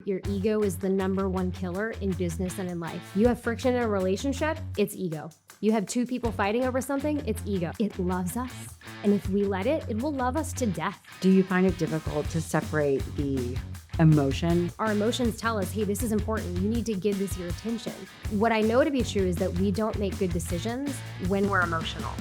your ego is the #1 killer in business and in life. You have friction in a relationship, it's ego. You have two people fighting over something, it's ego. It loves us. And if we let it, it will love us to death. Do you find it difficult to separate the emotion? Our emotions tell us, hey, this is important. You need to give this your attention. What I know to be true is that we don't make good decisions when we're emotional.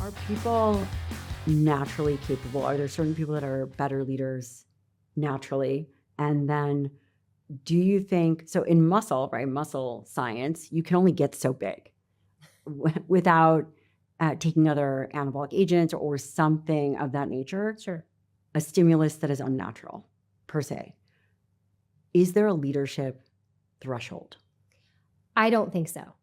Are people naturally capable? Are there certain people that are better leaders naturally? And then do you think, so in muscle, right, muscle science, you can only get so big without taking other anabolic agents or something of that nature, Sure. a stimulus that is unnatural per se. Is there a leadership threshold? I don't think so.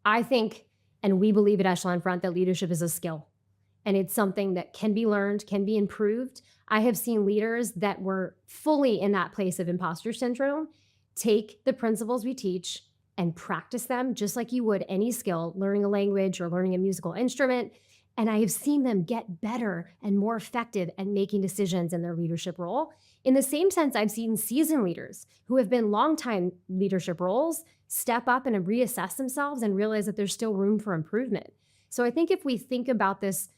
I think, and we believe at Echelon Front, that leadership is a skill. And it's something that can be learned, can be improved. I have seen leaders that were fully in that place of imposter syndrome take the principles we teach and practice them just like you would any skill, learning a language or learning a musical instrument. And I have seen them get better and more effective at making decisions in their leadership role. In the same sense, I've seen seasoned leaders who have been longtime leadership roles step up and reassess themselves and realize that there's still room for improvement. So I think if we think about this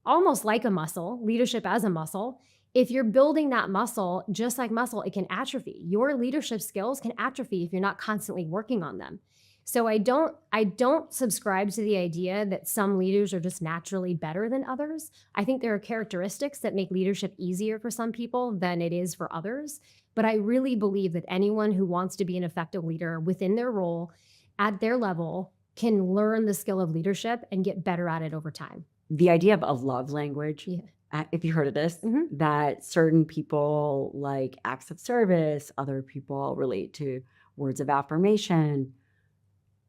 almost like a muscle, leadership as a muscle, if you're building that muscle, just like muscle, it can atrophy. Your leadership skills can atrophy if you're not constantly working on them. So I don't subscribe to the idea that some leaders are just naturally better than others. I think there are characteristics that make leadership easier for some people than it is for others. But I really believe that anyone who wants to be an effective leader within their role, at their level, can learn the skill of leadership and get better at it over time. The idea of a love language, if you heard of this, that certain people like acts of service, other people relate to words of affirmation.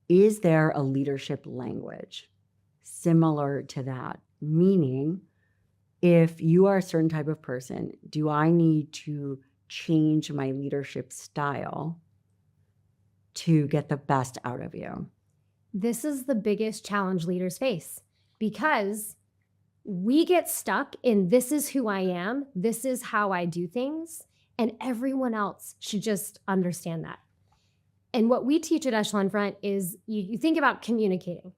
Is there a leadership language similar to that? Meaning, if you are a certain type of person, do I need to change my leadership style to get the best out of you? This is the biggest challenge leaders face, because we get stuck in this is who I am, this is how I do things, and everyone else should just understand that. And what we teach at Echelon Front is you think about communicating.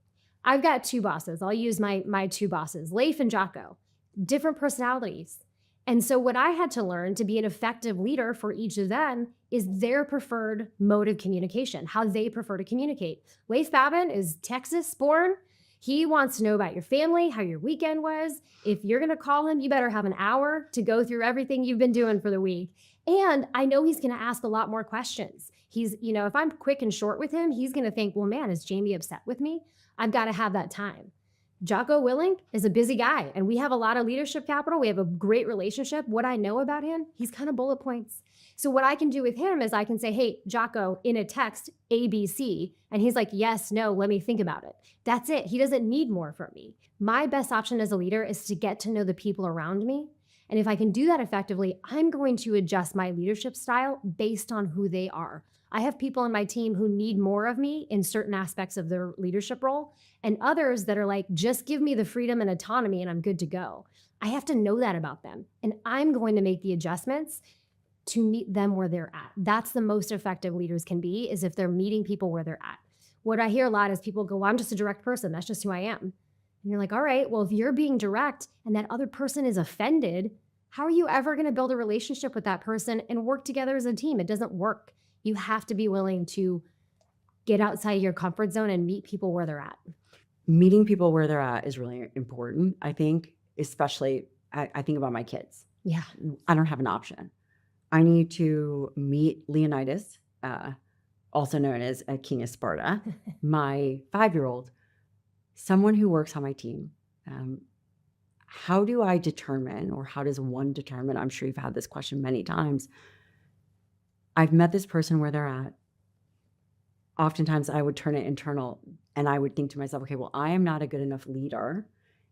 I've got two bosses. I'll use my two bosses, Leif and Jocko, different personalities. And so what I had to learn to be an effective leader for each of them is their preferred mode of communication, how they prefer to communicate. Leif Babin is Texas born. He wants to know about your family, how your weekend was. If you're going to call him, you better have an hour to go through everything you've been doing for the week. And I know he's going to ask a lot more questions. He's, if I'm quick and short with him, he's going to think, well, man, is Jamie upset with me? I've got to have that time. Jocko Willink is a busy guy, and we have a lot of leadership capital. We have a great relationship. What I know about him, he's kind of bullet points. So what I can do with him is I can say, hey, Jocko, in a text, ABC, and he's like, yes, no, let me think about it. That's it. He doesn't need more from me. My best option as a leader is to get to know the people around me. And if I can do that effectively, I'm going to adjust my leadership style based on who they are. I have people on my team who need more of me in certain aspects of their leadership role, and others that are like, just give me the freedom and autonomy and I'm good to go. I have to know that about them. And I'm going to make the adjustments to meet them where they're at. That's the most effective leaders can be, is if they're meeting people where they're at. What I hear a lot is people go, well, I'm just a direct person. That's just who I am. And you're like, all right, well, if you're being direct and that other person is offended, how are you ever going to build a relationship with that person and work together as a team? It doesn't work. You have to be willing to get outside of your comfort zone and meet people where they're at. Meeting people where they're at is really important. I think, especially, I think about my kids. Yeah. I don't have an option. I need to meet Leonidas, also known as a King of Sparta, my 5-year-old, someone who works on my team. How do I determine, or how does one determine? I'm sure you've had this question many times. I've met this person where they're at. Oftentimes I would turn it internal and I would think to myself, okay, well, I am not a good enough leader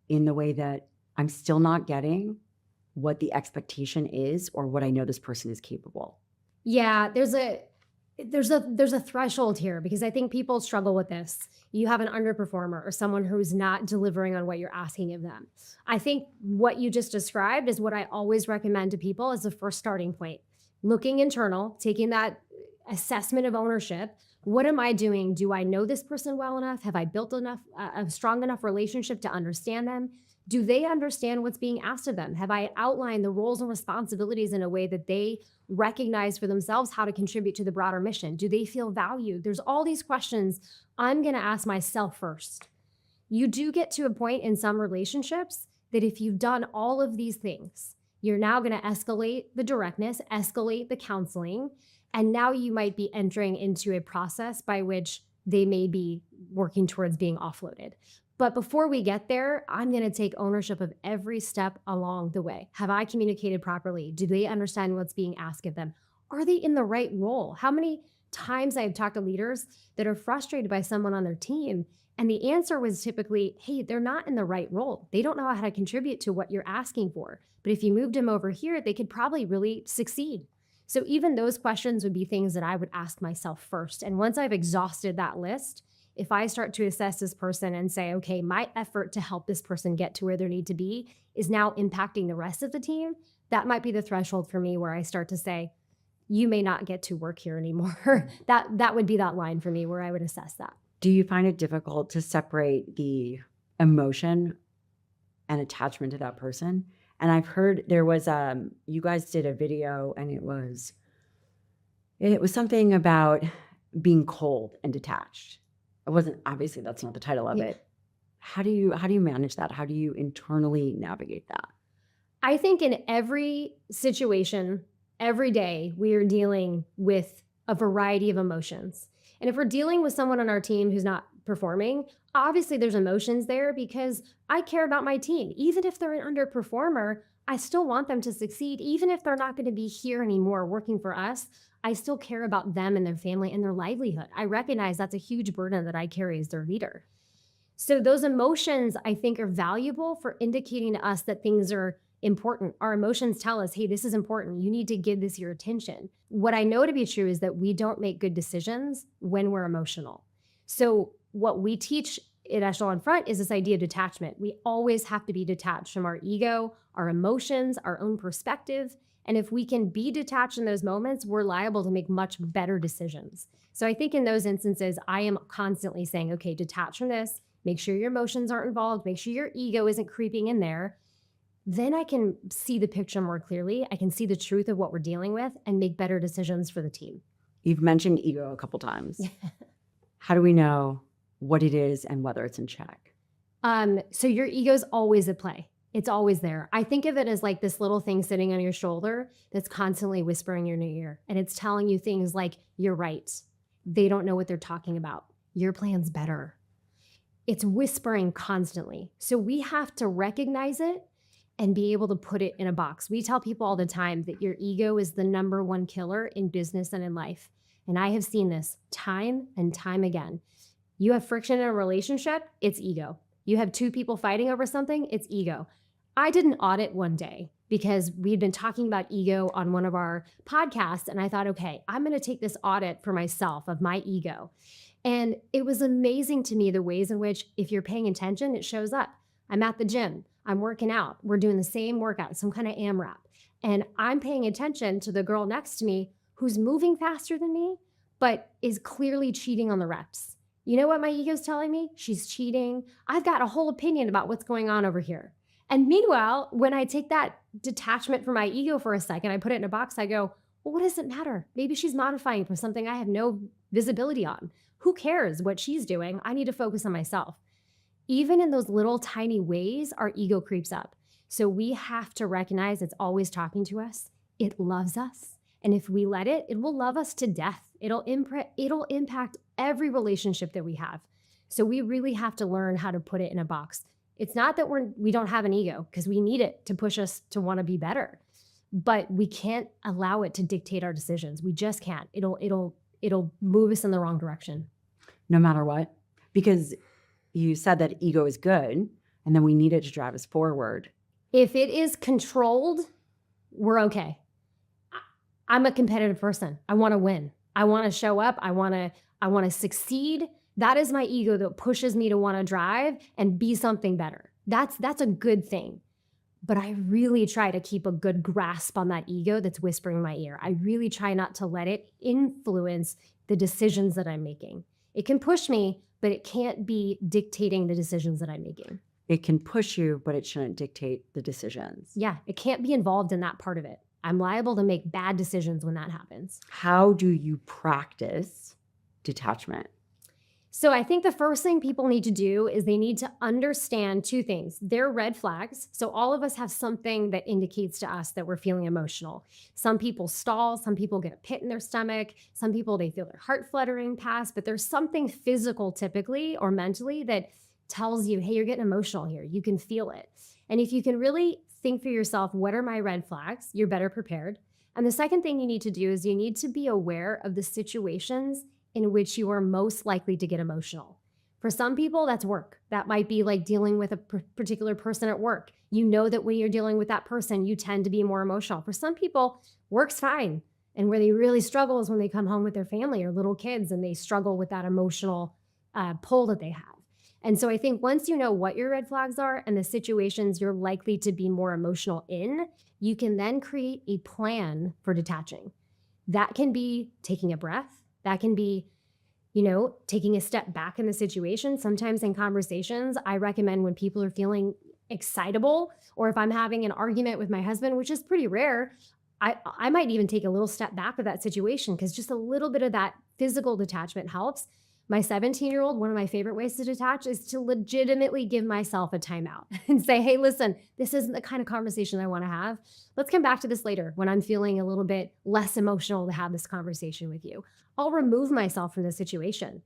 in the way that I'm still not getting what the expectation is or what I know this person is capable. Yeah, there's a threshold here because I think people struggle with this. You have an underperformer or someone who's not delivering on what you're asking of them. I think what you just described is what I always recommend to people as the first starting point. Looking internal, taking that assessment of ownership. What am I doing? Do I know this person well enough? Have I built enough a strong enough relationship to understand them? Do they understand what's being asked of them? Have I outlined the roles and responsibilities in a way that they recognize for themselves how to contribute to the broader mission? Do they feel valued? There's all these questions I'm going to ask myself first. You do get to a point in some relationships that if you've done all of these things, you're now going to escalate the directness, escalate the counseling, and now you might be entering into a process by which they may be working towards being offloaded. But before we get there, I'm going to take ownership of every step along the way. Have I communicated properly? Do they understand what's being asked of them? Are they in the right role? How many times I've talked to leaders that are frustrated by someone on their team, and the answer was typically, hey, they're not in the right role. They don't know how to contribute to what you're asking for. But if you moved them over here, they could probably really succeed. So even those questions would be things that I would ask myself first. And once I've exhausted that list, if I start to assess this person and say, okay, my effort to help this person get to where they need to be is now impacting the rest of the team, that might be the threshold for me where I start to say, you may not get to work here anymore. that would be that line for me where I would assess that. Do you find it difficult to separate the emotion and attachment to that person? And I've heard there was you guys did a video and it was something about being cold and detached. It wasn't, obviously that's not the title of it. How do you manage that? How do you internally navigate that? I think in every situation, every day, we are dealing with a variety of emotions. And if we're dealing with someone on our team who's not performing, obviously there's emotions there because I care about my team. Even if they're an underperformer, I still want them to succeed. Even if they're not going to be here anymore working for us, I still care about them and their family and their livelihood. I recognize that's a huge burden that I carry as their leader. So those emotions, I think, are valuable for indicating to us that things are important. Our emotions tell us, hey, this is important. You need to give this your attention. What I know to be true is that we don't make good decisions when we're emotional. So what we teach at Echelon Front is this idea of detachment. We always have to be detached from our ego, our emotions, our own perspective. And if we can be detached in those moments, we're liable to make much better decisions. So I think in those instances, I am constantly saying, okay, detach from this, make sure your emotions aren't involved, make sure your ego isn't creeping in there. Then I can see the picture more clearly. I can see the truth of what we're dealing with and make better decisions for the team. You've mentioned ego a couple times. How do we know what it is and whether it's in check? So your ego's always at play. It's always there. I think of it as like this little thing sitting on your shoulder that's constantly whispering in your ear. And it's telling you things like, you're right. They don't know what they're talking about. Your plan's better. It's whispering constantly. So we have to recognize it and be able to put it in a box. We tell people all the time that your ego is the number one killer in business and in life. And I have seen this time and time again. You have friction in a relationship, it's ego. You have two people fighting over something, it's ego. I did an audit one day because we'd been talking about ego on one of our podcasts. And I thought, okay, I'm going to take this audit for myself of my ego. And it was amazing to me the ways in which, if you're paying attention, it shows up. I'm at the gym, I'm working out, we're doing the same workout, some kind of AMRAP. And I'm paying attention to the girl next to me who's moving faster than me, but is clearly cheating on the reps. You know what my ego's telling me? She's cheating. I've got a whole opinion about what's going on over here. And meanwhile, when I take that detachment from my ego for a second, I put it in a box, I go, well, what does it matter? Maybe she's modifying for something I have no visibility on. Who cares what she's doing? I need to focus on myself. Even in those little tiny ways, our ego creeps up. So we have to recognize it's always talking to us. It loves us. And if we let it, it will love us to death. It'll impact every relationship that we have. So we really have to learn how to put it in a box. It's not that we don't have an ego, because we need it to push us to want to be better, but we can't allow it to dictate our decisions. We just can't. It'll move us in the wrong direction. No matter what, because you said that ego is good, and then we need it to drive us forward. If it is controlled, we're okay. I'm a competitive person. I want to win. I want to show up. I want to succeed. That is my ego that pushes me to want to drive and be something better. That's a good thing. But I really try to keep a good grasp on that ego that's whispering in my ear. I really try not to let it influence the decisions that I'm making. It can push me, but it can't be dictating the decisions that I'm making. It can push you, but it shouldn't dictate the decisions. Yeah, it can't be involved in that part of it. I'm liable to make bad decisions when that happens. How do you practice detachment? So I think the first thing people need to do is they need to understand two things. They're red flags. So all of us have something that indicates to us that we're feeling emotional. Some people stall, some people get a pit in their stomach, some people they feel their heart fluttering past, but there's something physical typically or mentally that tells you, hey, you're getting emotional here. You can feel it. And if you can really think for yourself, what are my red flags? You're better prepared. And the second thing you need to do is you need to be aware of the situations in which you are most likely to get emotional. For some people, that's work. That might be like dealing with a particular person at work. You know that when you're dealing with that person, you tend to be more emotional. For some people, work's fine. And where they really struggle is when they come home with their family or little kids and they struggle with that emotional pull that they have. And so I think once you know what your red flags are and the situations you're likely to be more emotional in, you can then create a plan for detaching. That can be taking a breath. That can be, taking a step back in the situation. Sometimes in conversations, I recommend when people are feeling excitable, or if I'm having an argument with my husband, which is pretty rare, I might even take a little step back of that situation because just a little bit of that physical detachment helps. My 17-year-old, one of my favorite ways to detach is to legitimately give myself a timeout and say, hey, listen, this isn't the kind of conversation I want to have. Let's come back to this later when I'm feeling a little bit less emotional to have this conversation with you. I'll remove myself from the situation.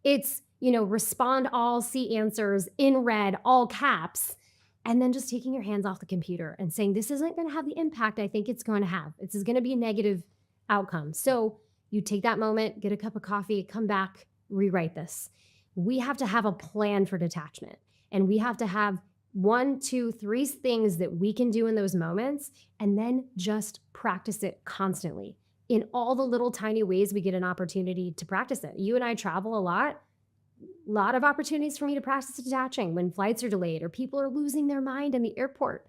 It's, respond all, see answers in red, all caps, and then just taking your hands off the computer and saying, this isn't going to have the impact I think it's going to have. This is going to be a negative outcome. So you take that moment, get a cup of coffee, come back, rewrite this. We have to have a plan for detachment, and we have to have 1, 2, 3 things that we can do in those moments, and then just practice it constantly in all the little tiny ways we get an opportunity to practice it. You and I travel a lot of opportunities for me to practice detaching when flights are delayed or people are losing their mind in the airport.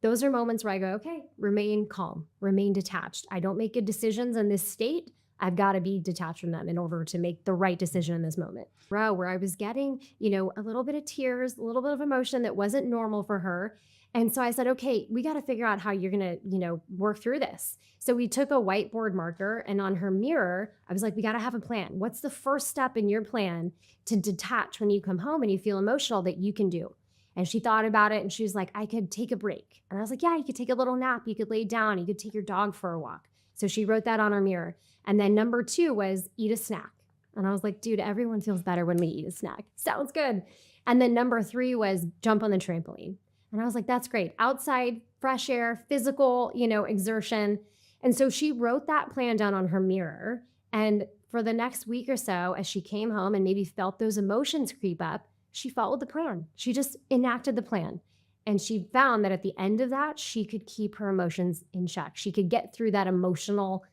Those are moments where I go, okay, remain calm, remain detached. I don't make good decisions in this state. I've got to be detached from them in order to make the right decision in this moment. Where I was getting, a little bit of tears, a little bit of emotion that wasn't normal for her. And so I said, okay, we got to figure out how you're going to, work through this. So we took a whiteboard marker, and on her mirror, I was like, we got to have a plan. What's the first step in your plan to detach when you come home and you feel emotional that you can do? And she thought about it and she was like, I could take a break. And I was like, yeah, you could take a little nap. You could lay down. You could take your dog for a walk. So she wrote that on her mirror. And then number 2 was eat a snack. And I was like, dude, everyone feels better when we eat a snack. Sounds good. And then number 3 was jump on the trampoline. And I was like, that's great. Outside, fresh air, physical, exertion. And so she wrote that plan down on her mirror. And for the next week or so, as she came home and maybe felt those emotions creep up, she followed the plan. She just enacted the plan. And she found that at the end of that, she could keep her emotions in check. She could get through that emotional,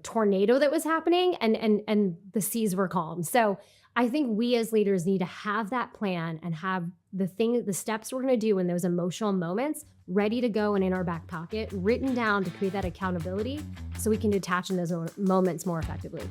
tornado that was happening, and the seas were calm. So I think we as leaders need to have that plan and have the steps we're going to do in those emotional moments ready to go and in our back pocket, written down to create that accountability so we can detach in those moments more effectively.